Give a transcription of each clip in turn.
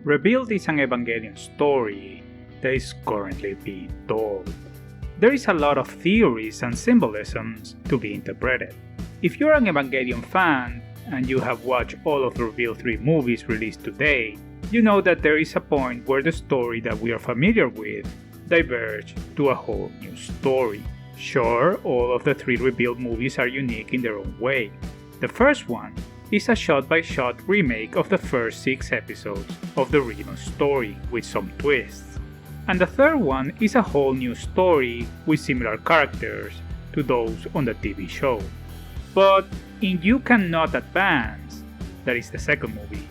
Rebuild is an Evangelion story that is currently being told. There is a lot of theories and symbolisms to be interpreted. If you're an Evangelion fan and you have watched all of the Rebuild 3 movies released today, you know that there is a point where the story that we are familiar with diverges to a whole new story. Sure, all of the 3 Rebuild movies are unique in their own way. The first one is a shot-by-shot remake of the first 6 episodes of the original story with some twists. And the third one is a whole new story with similar characters to those on the TV show. But in You Cannot Advance, that is the second movie,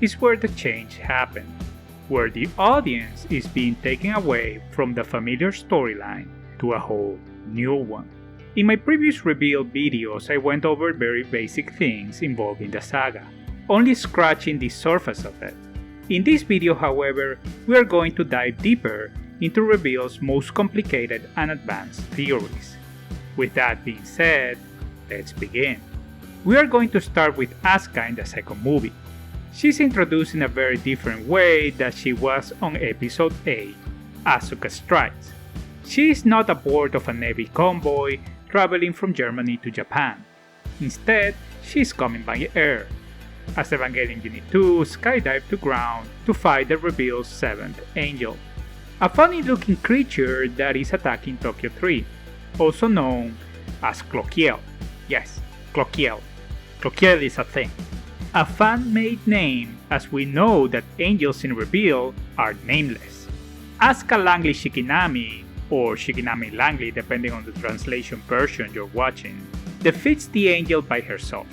is where the change happened, where the audience is being taken away from the familiar storyline to a whole new one. In my previous Rebuild videos, I went over very basic things involving the saga, only scratching the surface of it. In this video, however, we are going to dive deeper into Rebuild's most complicated and advanced theories. With that being said, let's begin. We are going to start with Asuka in the second movie. She's introduced in a very different way than she was on episode 8, Asuka Strikes. She is not aboard of a Navy convoy traveling from Germany to Japan. Instead, she is coming by air, as Evangelion Unit 2 skydived to ground to fight the Rebuild's 7th angel, a funny-looking creature that is attacking Tokyo 3, also known as Cloquiel. Yes, Cloquiel. Cloquiel is a thing. A fan-made name, as we know that angels in Rebuild are nameless. Asuka Langley Shikinami, or Shikinami Langley depending on the translation version you're watching, defeats the angel by herself.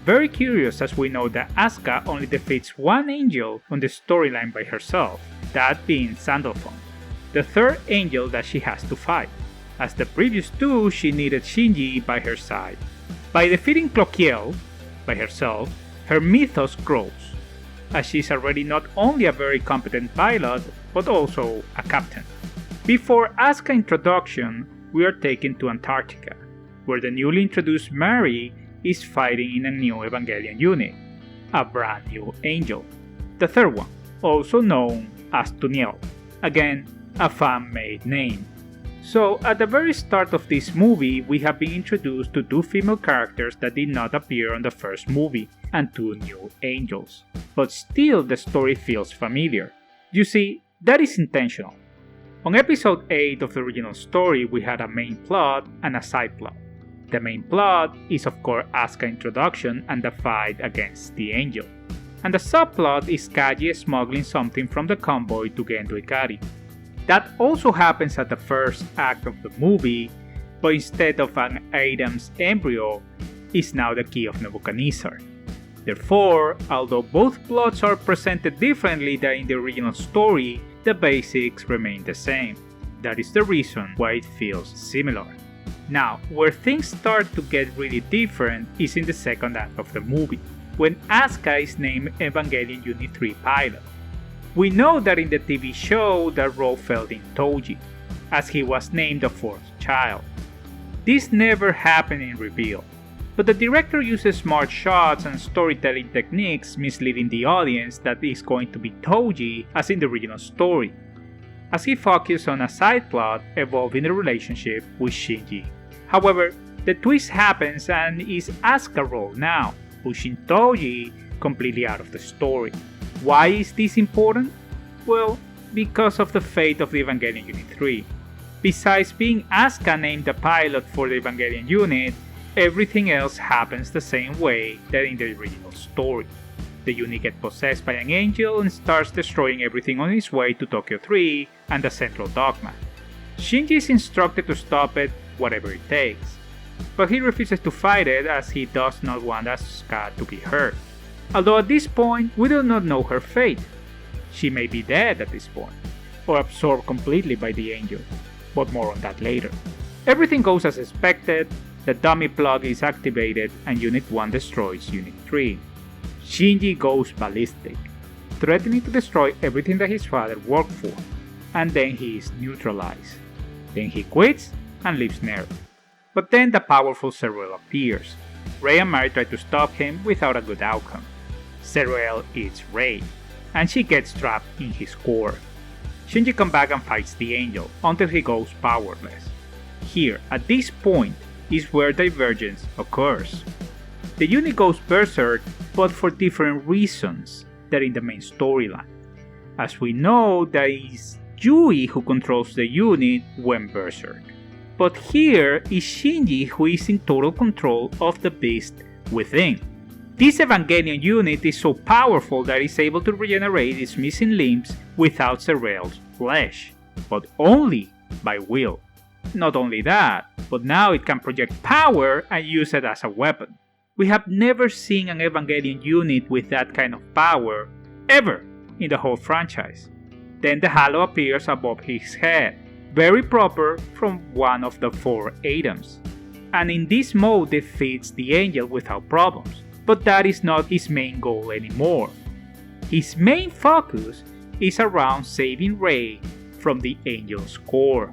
Very curious, as we know that Asuka only defeats one angel on the storyline by herself, that being Sandalphon, the third angel that she has to fight, as the previous 2 she needed Shinji by her side. By defeating Cloquiel by herself, her mythos grows, as she's already not only a very competent pilot, but also a captain. Before Asuka introduction, we are taken to Antarctica, where the newly introduced Mary is fighting in a new Evangelion unit, a brand new angel, the third one, also known as Tuniel, again a fan-made name. So at the very start of this movie, we have been introduced to 2 female characters that did not appear on the first movie, and 2 new angels. But still the story feels familiar. You see, that is intentional. On episode 8 of the original story, we had a main plot and a side plot. The main plot is of course Asuka introduction and the fight against the angel. And the subplot is Kaji smuggling something from the convoy to Gendo Ikari. That also happens at the first act of the movie, but instead of an Adam's embryo, is now the key of Nebuchadnezzar. Therefore, although both plots are presented differently than in the original story, the basics remain the same. That is the reason why it feels similar. Now, where things start to get really different is in the second act of the movie, when Asuka is named Evangelion Unit 3 pilot. We know that in the TV show that role fell in Toji, as he was named the 4th child. This never happened in Rebuild, but the director uses smart shots and storytelling techniques misleading the audience that it's going to be Toji as in the original story, as he focuses on a side plot evolving the relationship with Shinji. However, the twist happens and is Asuka's role now, pushing Toji completely out of the story. Why is this important? Well, because of the fate of the Evangelion Unit 3. Besides being Asuka named the pilot for the Evangelion unit, everything else happens the same way that in the original story. The unit gets possessed by an angel and starts destroying everything on its way to Tokyo 3 and the Central Dogma. Shinji is instructed to stop it, whatever it takes, but he refuses to fight it as he does not want Asuka to be hurt. Although at this point, we do not know her fate. She may be dead at this point, or absorbed completely by the angel, but more on that later. Everything goes as expected, the dummy plug is activated and Unit 1 destroys Unit 3. Shinji goes ballistic, threatening to destroy everything that his father worked for, and then he is neutralized. Then he quits and leaves NERV. But then the powerful Zerael appears. Rei and Mari try to stop him without a good outcome. Zerael eats Rei, and she gets trapped in his core. Shinji comes back and fights the angel until he goes powerless. Here, at this point, is where divergence occurs. The unit goes berserk, but for different reasons than in the main storyline. As we know, that is Yui who controls the unit when berserk. But here is Shinji who is in total control of the beast within. This Evangelion unit is so powerful that it's able to regenerate its missing limbs without Zerael's flesh, but only by will. Not only that, but now it can project power and use it as a weapon. We have never seen an Evangelion unit with that kind of power, ever, in the whole franchise. Then the halo appears above his head, very proper from one of the 4 items. And in this mode defeats the angel without problems, but that is not his main goal anymore. His main focus is around saving Rei from the angel's core.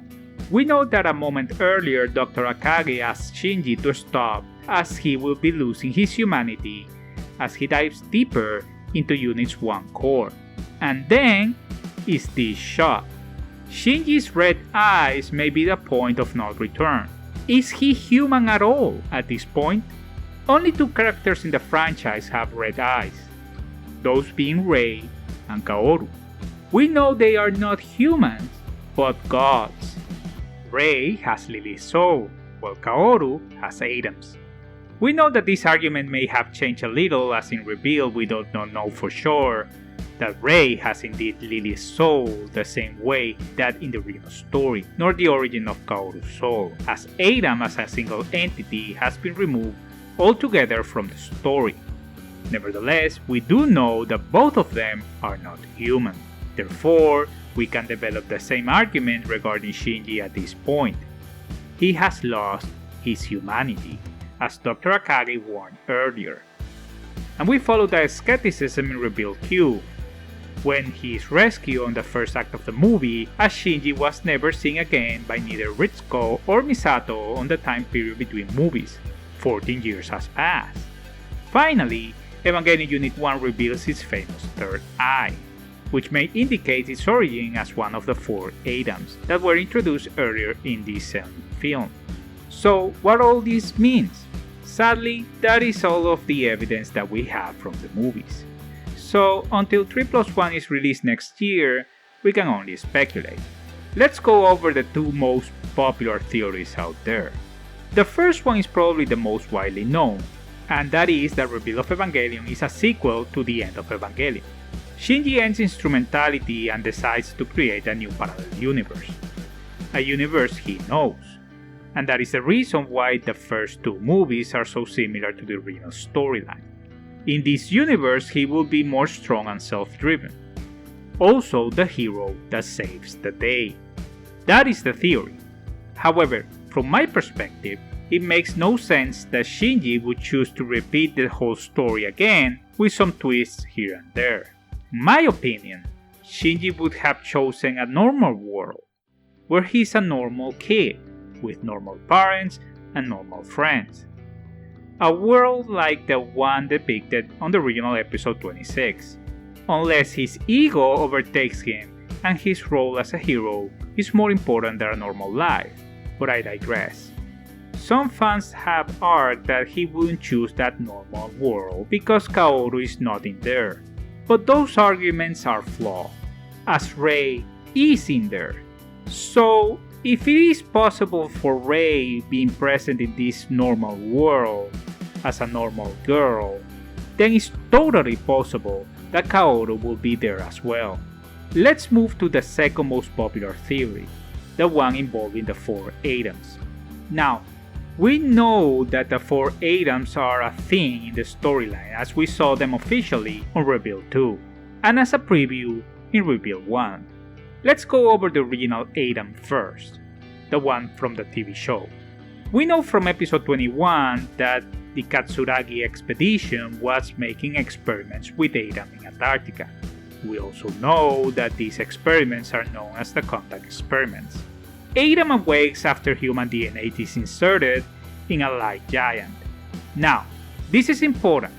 We know that a moment earlier Dr. Akagi asked Shinji to stop as he will be losing his humanity as he dives deeper into Unit's 1 core. And then is this shot. Shinji's red eyes may be the point of no return. Is he human at all at this point? Only 2 characters in the franchise have red eyes, those being Rei and Kaoru. We know they are not humans, but gods. Rei has Lily's soul, while Kaoru has Adam's. We know that this argument may have changed a little, as in Rebuild we do not know for sure that Rei has indeed Lily's soul the same way that in the original story, nor the origin of Kaoru's soul, as Adam as a single entity has been removed altogether from the story. Nevertheless, we do know that both of them are not human. Therefore, we can develop the same argument regarding Shinji at this point. He has lost his humanity, as Dr. Akagi warned earlier. And we follow that skepticism in Rebuild Q, when he is rescued on the first act of the movie, as Shinji was never seen again by neither Ritsuko or Misato on the time period between movies. 14 years has passed. Finally, Evangelion Unit 1 reveals its famous third eye, which may indicate its origin as one of the 4 Adams that were introduced earlier in this film. So, what all this means? Sadly, that is all of the evidence that we have from the movies. So, until 3+1 is released next year, we can only speculate. Let's go over the 2 most popular theories out there. The first one is probably the most widely known, and that is that Rebuild of Evangelion is a sequel to the end of Evangelion. Shinji ends instrumentality and decides to create a new parallel universe. A universe he knows. And that is the reason why the first 2 movies are so similar to the original storyline. In this universe, he will be more strong and self-driven. Also the hero that saves the day. That is the theory. However, from my perspective, it makes no sense that Shinji would choose to repeat the whole story again with some twists here and there. In my opinion, Shinji would have chosen a normal world, where he's a normal kid, with normal parents and normal friends. A world like the one depicted on the original episode 26, unless his ego overtakes him and his role as a hero is more important than a normal life, but I digress. Some fans have argued that he wouldn't choose that normal world because Kaoru is not in there, but those arguments are flawed, as Rei is in there. So, if it is possible for Rei being present in this normal world as a normal girl, then it's totally possible that Kaoru will be there as well. Let's move to the second most popular theory, the one involving the 4 Adams. Now, we know that the 4 Adams are a thing in the storyline as we saw them officially on Rebuild 2, and as a preview in Rebuild 1. Let's go over the original Adam first, the one from the TV show. We know from episode 21 that the Katsuragi expedition was making experiments with Adam in Antarctica. We also know that these experiments are known as the contact experiments. Adam awakes after human DNA is inserted in a light giant. Now, this is important.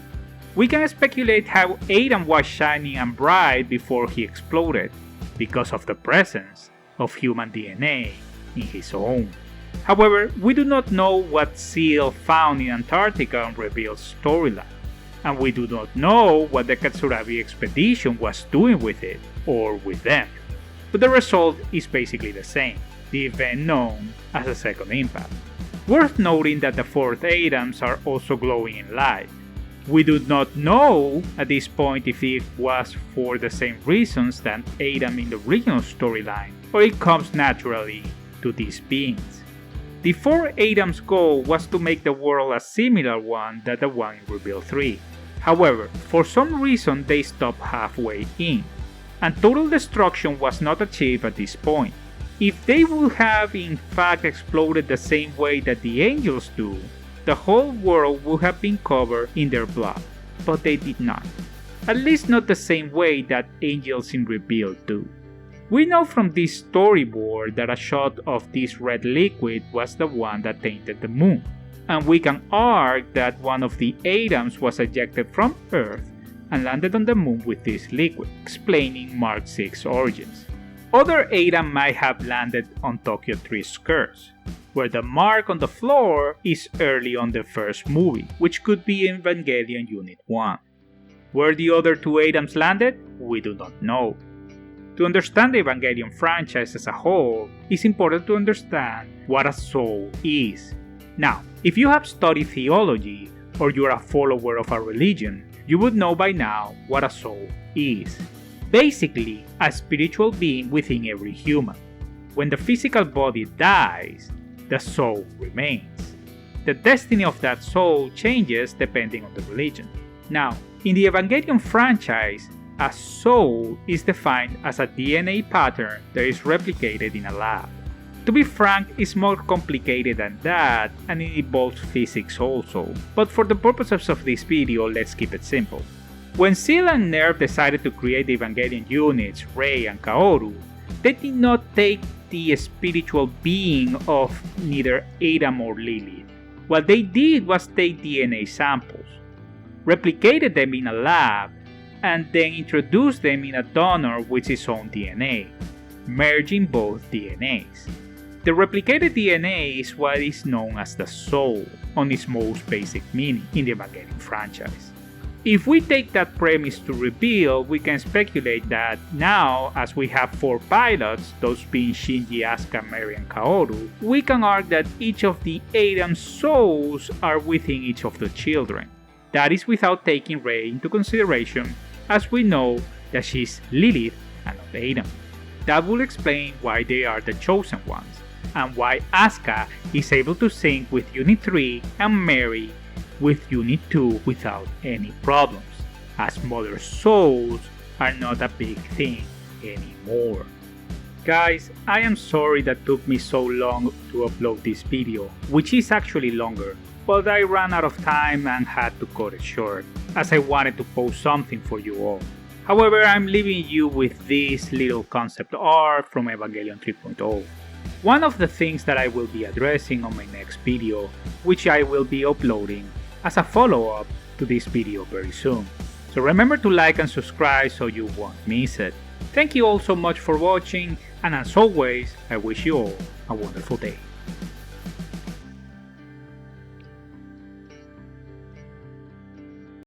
We can speculate how Adam was shining and bright before he exploded, because of the presence of human DNA in his own. However, we do not know what seal found in Antarctica on Rebuild's storyline, and we do not know what the Katsuragi expedition was doing with it, or with them. But the result is basically the same, the event known as a second impact. Worth noting that the fourth Adams are also glowing in light. We do not know at this point if it was for the same reasons than Adam in the original storyline, or it comes naturally to these beings. The four Adams' goal was to make the world a similar one than the one in Rebuild 3. However, for some reason they stopped halfway in, and total destruction was not achieved at this point. If they would have in fact exploded the same way that the angels do, the whole world would have been covered in their blood, but they did not. At least not the same way that angels in Rebuild do. We know from this storyboard that a shot of this red liquid was the one that tainted the moon, and we can argue that one of the Adams was ejected from Earth and landed on the moon with this liquid, explaining Mark 6 origins. Other Adam might have landed on Tokyo 3's curse, where the mark on the floor is early on the first movie, which could be in Evangelion Unit 1. Where the other two Adams landed, we do not know. To understand the Evangelion franchise as a whole, it's important to understand what a soul is. Now, if you have studied theology, or you are a follower of a religion, you would know by now what a soul is. Basically, a spiritual being within every human. When the physical body dies, the soul remains. The destiny of that soul changes depending on the religion. Now, in the Evangelion franchise, a soul is defined as a DNA pattern that is replicated in a lab. To be frank, it's more complicated than that, and it involves physics also, but for the purposes of this video, let's keep it simple. When Seal and Nerve decided to create the Evangelion units, Rei and Kaoru, they did not take the spiritual being of neither Adam or Lilith. What they did was take DNA samples, replicated them in a lab, and then introduced them in a donor with its own DNA, merging both DNAs. The replicated DNA is what is known as the soul, on its most basic meaning in the Evangelion franchise. If we take that premise to Rebuild, we can speculate that now, as we have four pilots, those being Shinji, Asuka, Mary, and Kaoru, we can argue that each of the Adam's souls are within each of the children. That is without taking Rei into consideration, as we know that she's Lilith and not Adam. That will explain why they are the chosen ones, and why Asuka is able to sync with Unit 3 and Mary with Unit 2 without any problems, as mother souls are not a big thing anymore. Guys, I am sorry that took me so long to upload this video, which is actually longer, but I ran out of time and had to cut it short, as I wanted to post something for you all. However, I'm leaving you with this little concept art from Evangelion 3.0. One of the things that I will be addressing on my next video, which I will be uploading as a follow-up to this video very soon. So remember to like and subscribe so you won't miss it. Thank you all so much for watching, and as always, I wish you all a wonderful day.